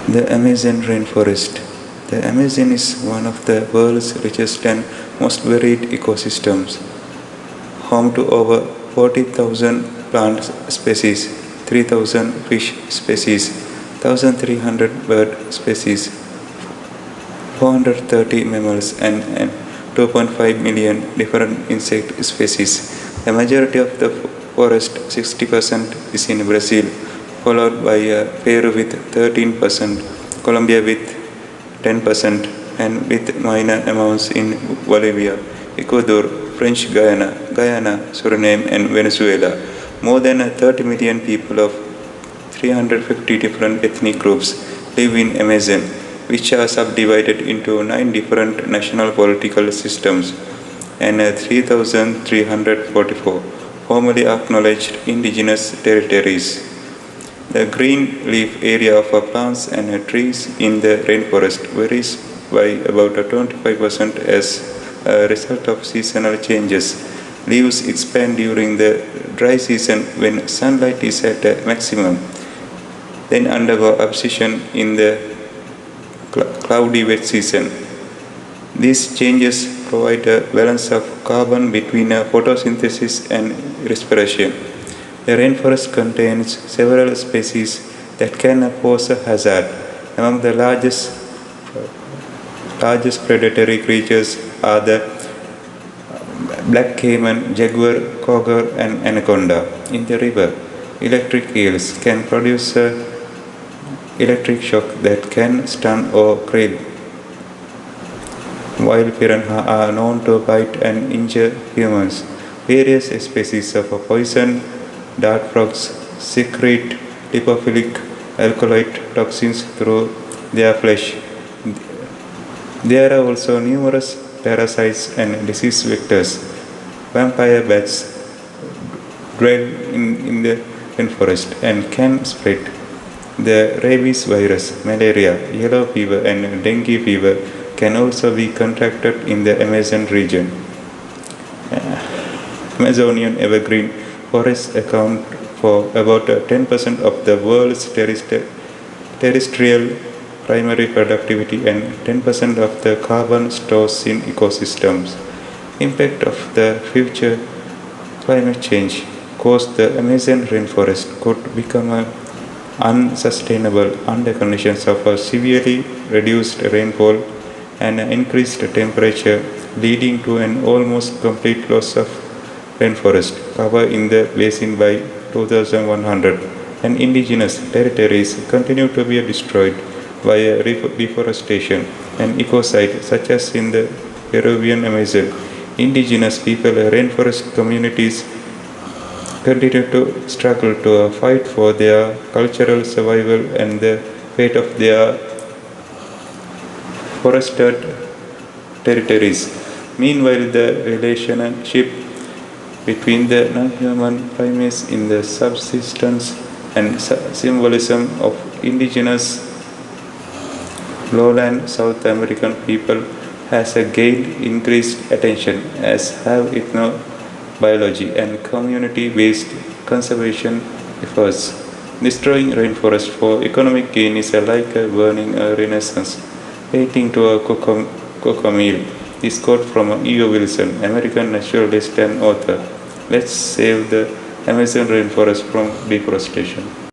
The Amazon rainforest. The Amazon is one of the world's richest and most varied ecosystems, home to over 40,000 plant species, 3,000 fish species, 1,300 bird species, 430 mammals, and 2.5 million different insect species. The majority of the forest, 60%, is in Brazil, followed by Peru with 13%, Colombia with 10%, and with minor amounts in Bolivia, Ecuador, French Guyana, Suriname, and Venezuela. More than 30 million people of 350 different ethnic groups live in Amazon, which are subdivided into 9 different national political systems and 3,344 formally acknowledged indigenous territories. The green leaf area of plants and trees in the rainforest varies by about 25% as a result of seasonal changes. Leaves expand during the dry season when sunlight is at a maximum, then undergo abscission in the cloudy wet season. These changes provide a balance of carbon between photosynthesis and respiration. The rainforest contains several species that can pose a hazard. Among the largest predatory creatures are the black caiman, jaguar, cougar, and anaconda. In the river, electric eels can produce a electric shock that can stun or kill, while piranha are known to bite and injure humans. Various species of poison dart frogs secrete lipophilic alkaloid toxins through their flesh. There are also numerous parasites and disease vectors. Vampire bats dwell in the rainforest and can spread the rabies virus, malaria, yellow fever, and dengue fever can also be contracted in the Amazon region. Amazonian evergreen forests account for about 10% of the world's terrestrial primary productivity and 10% of the carbon stores in ecosystems. Impact of the future climate change caused the Amazon rainforest could become unsustainable under conditions of a severely reduced rainfall and increased temperature, leading to an almost complete loss of rainforest cover in the basin by 2100. And indigenous territories continue to be destroyed by deforestation and ecocide, such as in the Peruvian Amazon. Indigenous people, rainforest communities continue to struggle to fight for their cultural survival and the fate of their forested territories. Meanwhile, the relationship between the non-human primates in the subsistence and symbolism of indigenous lowland South American people has gained increased attention, as have ethnobiology and community-based conservation efforts. Destroying rainforest for economic gain is like burning a renaissance, waiting to a cocoa meal. This quote from E.O. Wilson, American naturalist and author. Let's save the Amazon rainforest from deforestation.